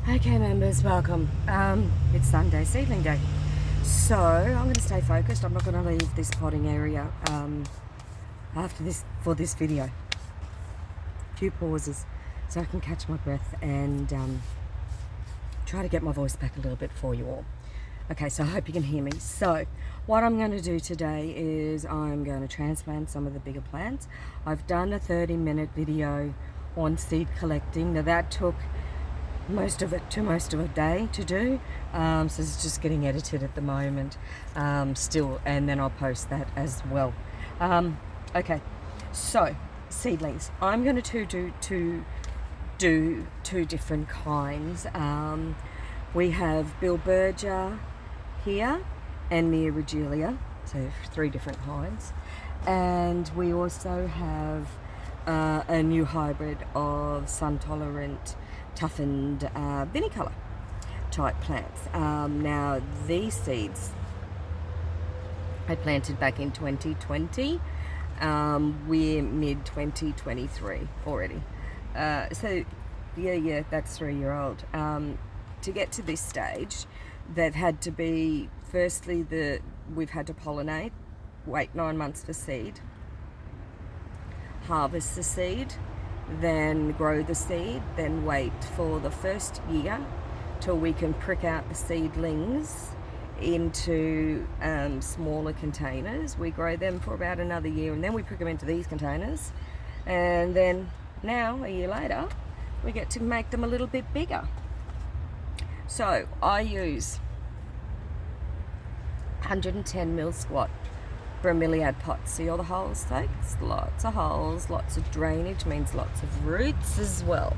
Okay members, welcome. It's Sunday, seedling day. So I'm going to stay focused. I'm not going to leave this potting area after this for this video. A few pauses so I can catch my breath and try to get my voice back a little bit for you all. Okay, so I hope you can hear me. So what I'm going to do today is I'm going to transplant some of the bigger plants. I've done a 30-minute video on seed collecting. Now that took most of a day to do, so it's just getting edited at the moment still, and then I'll post that as well. Okay, so seedlings, I'm going to do two different kinds. We have Bilbergia here and Neoregelia, so 3 different kinds, and we also have a new hybrid of sun tolerant toughened vinicolor type plants. Now these seeds I planted back in 2020. We're mid 2023 already, so yeah, that's 3-year-old. To get to this stage, they've had to be, firstly, we've had to pollinate, wait 9 months for seed, harvest the seed, then grow the seed, then wait for the first year till we can prick out the seedlings into smaller containers. We grow them for about another year and then we prick them into these containers, and then now, a year later, we get to make them a little bit bigger. So I use 110 mil squat Bromeliad pots. See all the holes, folks? Lots of holes, lots of drainage, means lots of roots as well,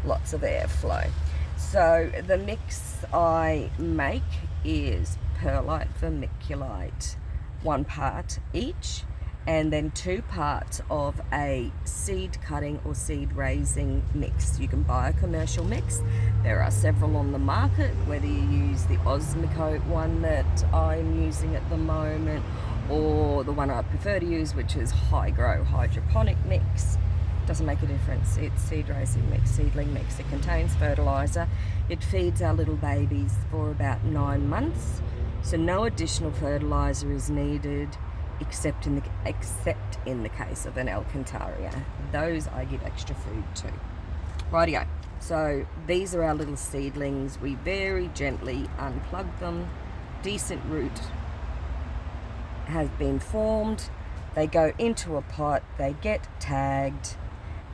lots of airflow. So the mix I make is perlite, vermiculite, 1 part each, and then 2 parts of a seed cutting or seed raising mix. You can buy a commercial mix. There are several on the market, whether you use the Osmocote one that I'm using at the moment, or the one I prefer to use, which is high grow hydroponic mix. Doesn't make a difference. It's seed raising mix, seedling mix. It contains fertilizer. It feeds our little babies for about 9 months, so no additional fertilizer is needed except in the case of an Alcantara. Those I give extra food to. Rightio. So these are our little seedlings. We very gently unplug them. Decent root has been formed. They go into a pot, they get tagged,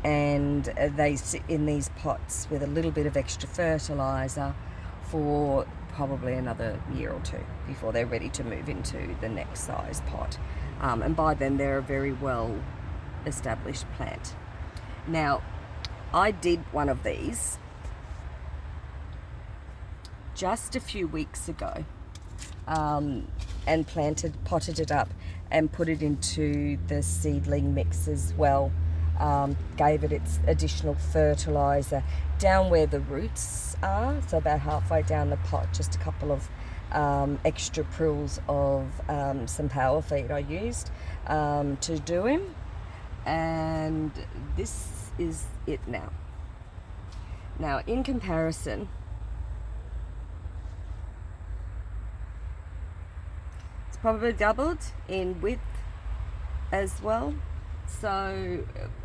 and they sit in these pots with a little bit of extra fertilizer for probably another year or 2 before they're ready to move into the next size pot, and by then they're a very well established plant. Now I did one of these just a few weeks ago, and potted it up and put it into the seedling mix as well. Gave it its additional fertilizer down where the roots are, so about halfway down the pot, just a couple of extra prills of some power feed I used to do him, and this is it now. Now in comparison, probably doubled in width as well, so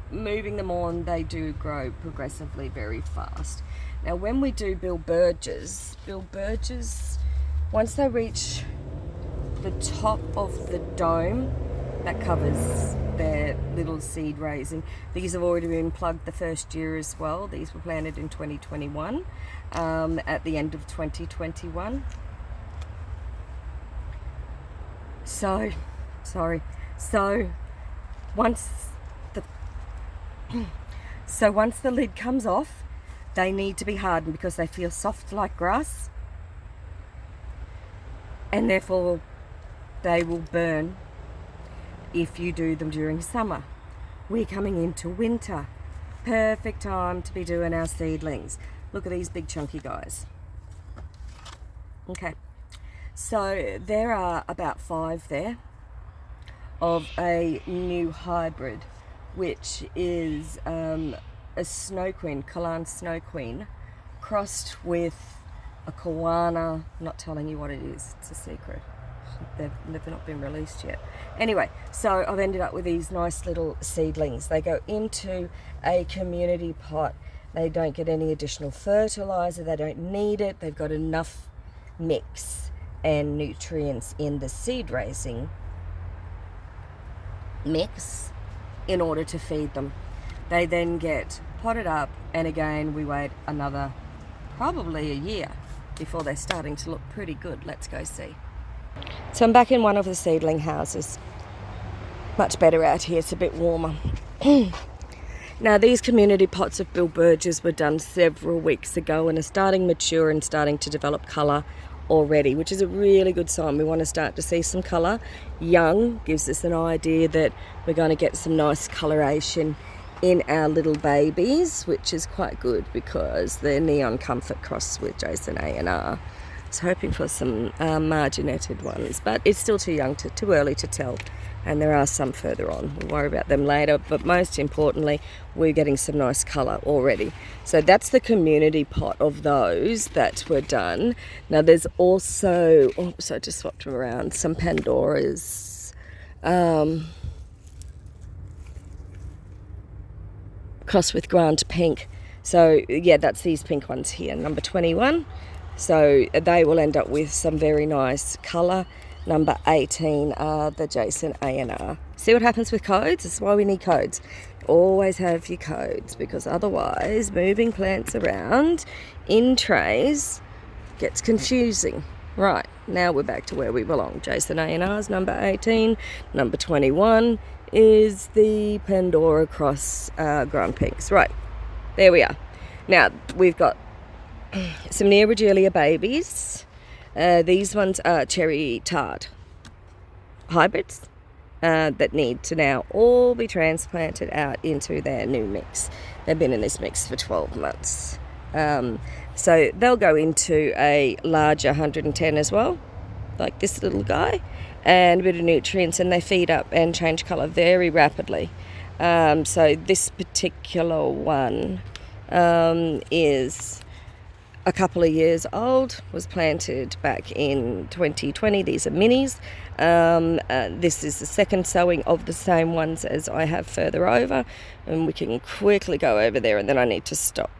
moving them on, they do grow progressively very fast. Now when we do Bilbergias, once they reach the top of the dome that covers their little seed raising, these have already been plugged the first year as well. These were planted in 2021, at the end of 2021. So once the lid comes off, they need to be hardened because they feel soft like grass, and therefore they will burn if you do them during summer. We're coming into winter, perfect time to be doing our seedlings. Look at these big chunky guys. Okay. So there are about 5 there of a new hybrid, which is a snow queen, Kalan snow queen, crossed with a Koana. I'm not telling you what it is, it's a secret. They've not been released yet. Anyway, so I've ended up with these nice little seedlings. They go into a community pot. They don't get any additional fertilizer. They don't need it. They've got enough mix and nutrients in the seed raising mix in order to feed them. They then get potted up, and again we wait another probably a year before they're starting to look pretty good. Let's go see. So I'm back in one of the seedling houses. Much better out here, it's a bit warmer. Now these community pots of bilbergias were done several weeks ago and are starting mature and starting to develop colour already, which is a really good sign. We want to start to see some colour. Young gives us an idea that we're going to get some nice coloration in our little babies, which is quite good because they're Neon Comfort crossed with Jason A&R. I was hoping for some marginetted ones, but it's still too young, too early to tell. And there are some further on. We'll worry about them later. But most importantly, we're getting some nice colour already. So that's the community pot of those that were done. Now there's also, so I just swapped them around, some Pandoras. Crossed with Grand Pink. So yeah, that's these pink ones here, number 21. So they will end up with some very nice colour. Number 18 are the Jason A&R. See what happens with codes? That's why we need codes. Always have your codes, because otherwise moving plants around in trays gets confusing. Right, now we're back to where we belong. Jason A&R's number 18. Number 21 is the Pandora Cross Grand Pinks. Right, there we are. Now we've got some Neoregelia babies. These ones are cherry tart hybrids that need to now all be transplanted out into their new mix. They've been in this mix for 12 months. So they'll go into a larger 110 as well, like this little guy, and a bit of nutrients, and they feed up and change colour very rapidly. So this particular one is a couple of years old, was planted back in 2020. These are minis. This is the second sowing of the same ones as I have further over, and we can quickly go over there, and then I need to stop